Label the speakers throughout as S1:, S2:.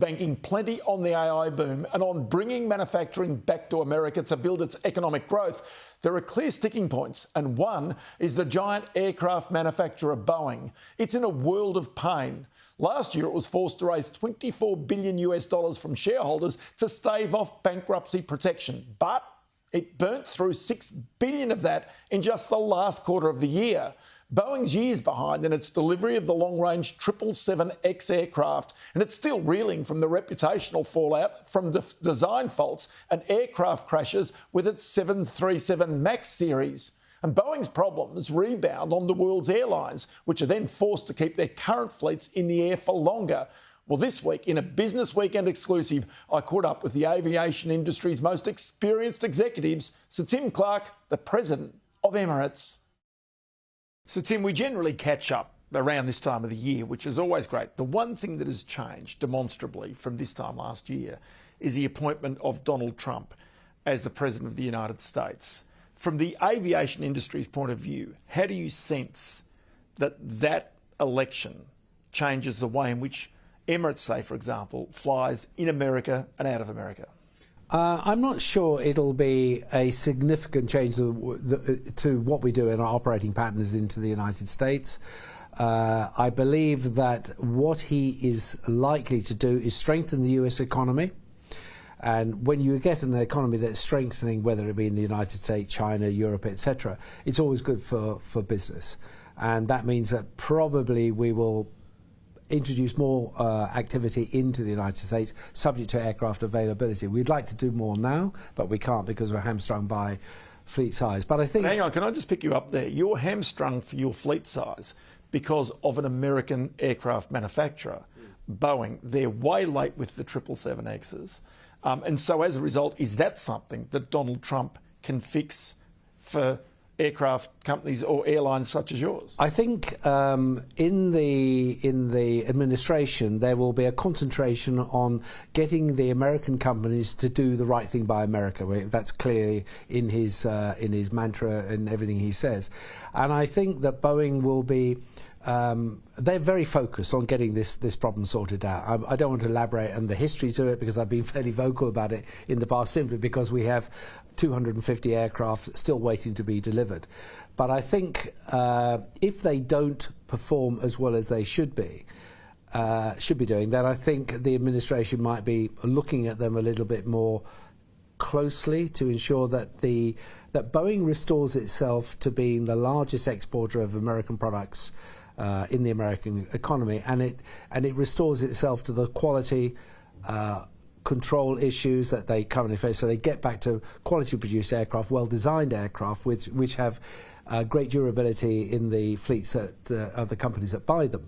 S1: banking plenty on the AI boom and on bringing manufacturing back to America to build its economic growth. There are clear sticking points, and one is the giant aircraft manufacturer Boeing. It's in a world of pain. Last year, it was forced to raise $24 billion from shareholders to stave off bankruptcy protection, but it burnt through $6 billion of that in just the last quarter of the year. Boeing's years behind in its delivery of the long-range 777X aircraft, and it's still reeling from the reputational fallout from design faults and aircraft crashes with its 737 MAX series. And Boeing's problems rebound on the world's airlines, which are then forced to keep their current fleets in the air for longer. Well, this week, in a Business Weekend exclusive, I caught up with the aviation industry's most experienced executives, Sir Tim Clark, the president of Emirates. So, Tim, we generally catch up around this time of the year, which is always great. The one thing that has changed demonstrably from this time last year is the appointment of Donald Trump as the President of the United States. From the aviation industry's point of view, how do you sense that that election changes the way in which Emirates, say, for example, flies in America and out of America?
S2: I'm not sure it'll be a significant change to what we do in our operating patterns into the United States. I believe that what he is likely to do is strengthen the US economy. And when you get an economy that's strengthening, whether it be in the United States, China, Europe, etc., it's always good for business. And that means that probably we will introduce more activity into the United States, subject to aircraft availability. We'd like to do more now, but we can't because we're hamstrung by fleet size. But I think...
S1: Hang on, can I just pick you up there? You're hamstrung for your fleet size because of an American aircraft manufacturer, Boeing. They're way late with the 777Xs. And so as a result, is that something that Donald Trump can fix for aircraft companies or airlines such as yours?
S2: I think in the administration there will be a concentration on getting the American companies to do the right thing by America. That's clearly in his mantra and everything he says. And I think that Boeing will be they're very focused on getting this problem sorted out. I don't want to elaborate on the history to it because I've been fairly vocal about it in the past, simply because we have 250 aircraft still waiting to be delivered. But I think if they don't perform as well as they should be doing, then I think the administration might be looking at them a little bit more closely to ensure that that Boeing restores itself to being the largest exporter of American products in the American economy, and it restores itself to the quality control issues that they currently face, so they get back to quality produced aircraft, well designed aircraft which have great durability in the fleets of the companies that buy them.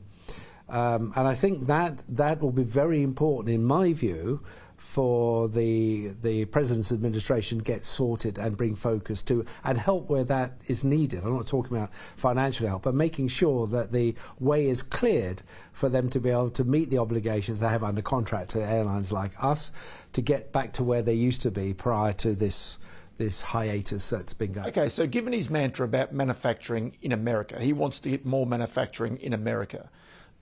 S2: And I think that will be very important, in my view, for the President's administration get sorted and bring focus to and help where that is needed. I'm not talking about financial help, but making sure that the way is cleared for them to be able to meet the obligations they have under contract to airlines like us to get back to where they used to be prior to this hiatus that's been going.
S1: Okay, so given his mantra about manufacturing in America, he wants to get more manufacturing in America.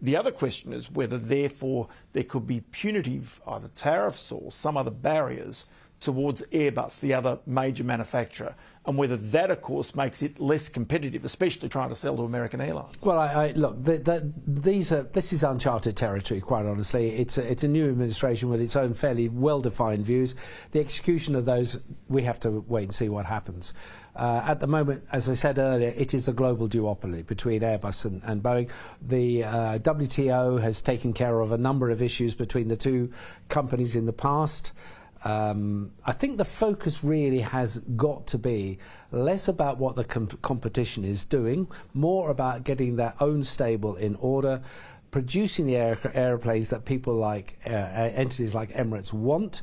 S1: The other question is whether, therefore, there could be punitive either tariffs or some other barriers towards Airbus, the other major manufacturer, and whether that, of course, makes it less competitive, especially trying to sell to American airlines.
S2: Well, look, this is uncharted territory, quite honestly. It's a new administration with its own fairly well-defined views. The execution of those, we have to wait and see what happens. At the moment, as I said earlier, it is a global duopoly between Airbus and Boeing. The WTO has taken care of a number of issues between the two companies in the past. I think the focus really has got to be less about what the competition is doing, more about getting their own stable in order, producing the airplanes that people like entities like Emirates want.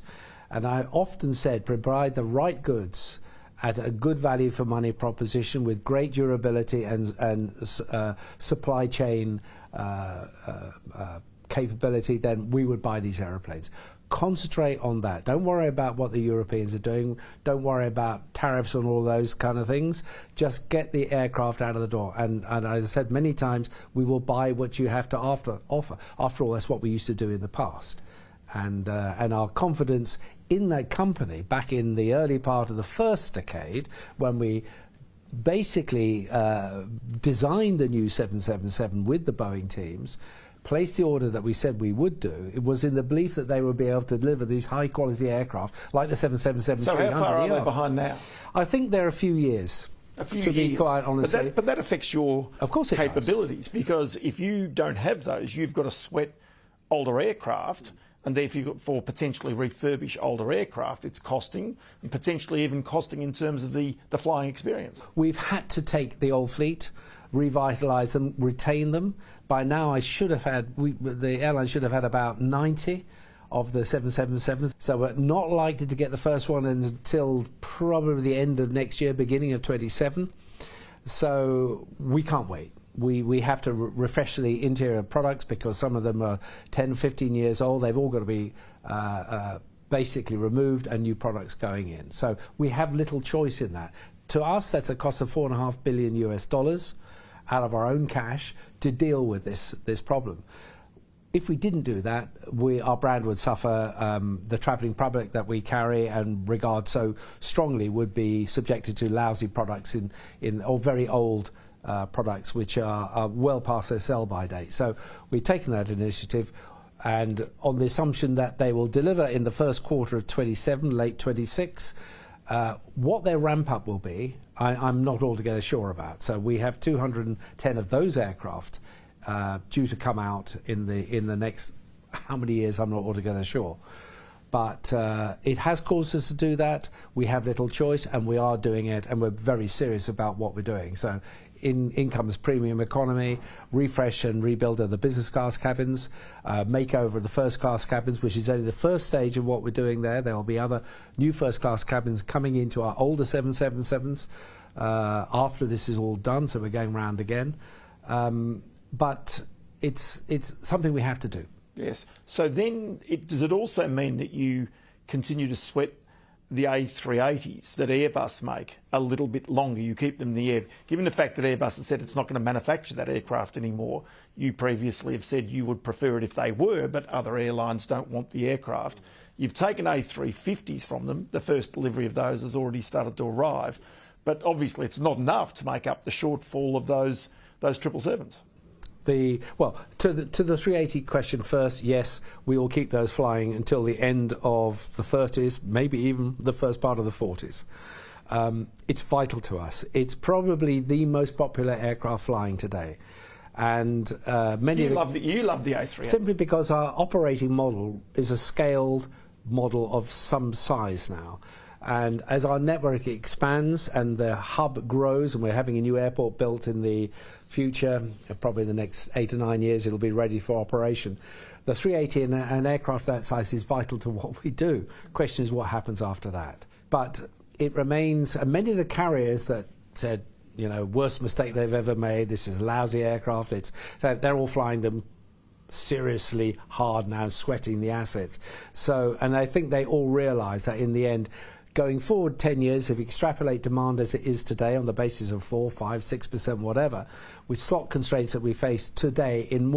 S2: And I often said, provide the right goods at a good value for money proposition with great durability and supply chain capability, then we would buy these aeroplanes. Concentrate on that. Don't worry about what the Europeans are doing. Don't worry about tariffs and all those kind of things. Just get the aircraft out of the door. And as I said many times, we will buy what you have to offer. After all, that's what we used to do in the past. And our confidence in that company back in the early part of the first decade, when we basically designed the new 777 with the Boeing teams, placed the order that we said we would do, it was in the belief that they would be able to deliver these high-quality aircraft like the 777-300.
S1: So how far are they behind now?
S2: I think they're a few years. To be quite honest.
S1: But that affects your capabilities,
S2: does.
S1: Because if you don't have those, you've got to sweat older aircraft, and therefore potentially refurbish older aircraft. It's costing, and potentially even costing in terms of the flying experience.
S2: We've had to take the old fleet, revitalise them, retain them. By now, the airline should have had about 90 of the 777s. So we're not likely to get the first one until probably the end of next year, beginning of 27. So we can't wait. We have to refresh the interior products because some of them are 10, 15 years old. They've all got to be basically removed and new products going in. So we have little choice in that. To us, that's a cost of $4.5 billion out of our own cash to deal with this problem. If we didn't do that, our brand would suffer. The travelling public that we carry and regard so strongly would be subjected to lousy products or very old products which are well past their sell-by date. So we've taken that initiative, and on the assumption that they will deliver in the first quarter of 27, late 26, what their ramp-up will be, I'm not altogether sure about. So we have 210 of those aircraft due to come out in the next how many years, I'm not altogether sure. But it has caused us to do that. We have little choice, and we are doing it, and we're very serious about what we're doing. So in comes premium economy, refresh and rebuild of the business class cabins, makeover of the first class cabins, which is only the first stage of what we're doing there. There will be other new first class cabins coming into our older 777s after this is all done, so we're going round again. But it's something we have to do.
S1: Yes. So then, does it also mean that you continue to sweat the A380s that Airbus make a little bit longer? You keep them in the air. Given the fact that Airbus has said it's not going to manufacture that aircraft anymore, you previously have said you would prefer it if they were, but other airlines don't want the aircraft. You've taken A350s from them. The first delivery of those has already started to arrive. But obviously it's not enough to make up the shortfall of those 777s.
S2: To the 380 question first, yes, we will keep those flying until the end of the 30s, maybe even the first part of the 40s. It's vital to us. It's probably the most popular aircraft flying today. And you love the A380. Simply because our operating model is a scaled model of some size now. And as our network expands and the hub grows, and we're having a new airport built in the future, probably in the next 8 or 9 years, it'll be ready for operation. The 380 and an aircraft that size is vital to what we do. Question is what happens after that. But it remains, and many of the carriers that said, worst mistake they've ever made, this is a lousy aircraft, they're all flying them seriously hard now, sweating the assets. So, and I think they all realise that in the end, going forward 10 years, if you extrapolate demand as it is today on the basis of 4%, 5%, 6%, whatever, with slot constraints that we face today in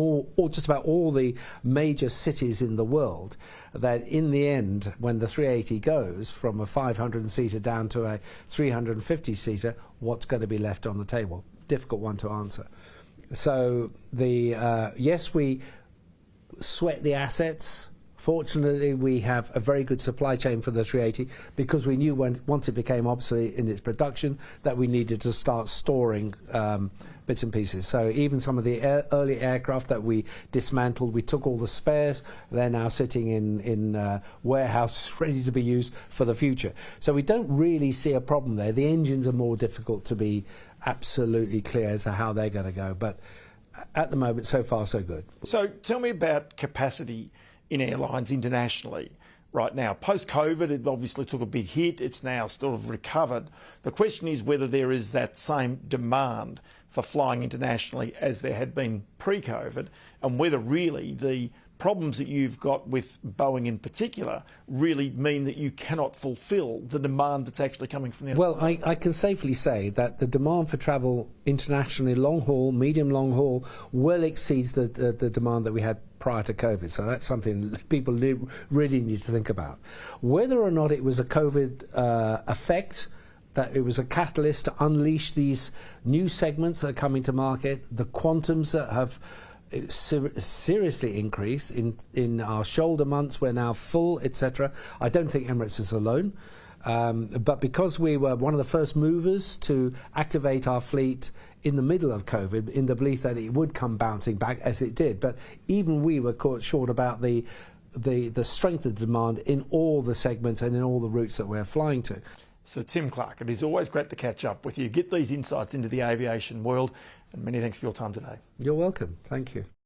S2: just about all the major cities in the world, that in the end, when the 380 goes from a 500-seater down to a 350-seater, what's going to be left on the table? Difficult one to answer. So yes, we sweat the assets. Fortunately, we have a very good supply chain for the 380 because we knew once it became obsolete in its production that we needed to start storing bits and pieces. So even some of the early aircraft that we dismantled, we took all the spares. They're now sitting in warehouses ready to be used for the future. So we don't really see a problem there. The engines are more difficult to be absolutely clear as to how they're going to go. But at the moment, so far, so good.
S1: So tell me about capacity in airlines internationally right now. Post-COVID, it obviously took a big hit. It's now sort of recovered. The question is whether there is that same demand for flying internationally as there had been pre-COVID, and whether really the problems that you've got with Boeing in particular really mean that you cannot fulfil the demand that's actually coming from the...
S2: Well, I can safely say that the demand for travel internationally, long haul, medium long haul, well exceeds the demand that we had prior to COVID. So that's something that people really need to think about. Whether or not it was a COVID effect, that it was a catalyst to unleash these new segments that are coming to market, the quantums that have seriously increased in our shoulder months, we're now full, etc. I don't think Emirates is alone. But because we were one of the first movers to activate our fleet in the middle of COVID, in the belief that it would come bouncing back, as it did, but even we were caught short about the strength of demand in all the segments and in all the routes that we're flying to.
S1: So Tim Clark, it is always great to catch up with you, get these insights into the aviation world, and many thanks for your time today.
S2: You're welcome. Thank you.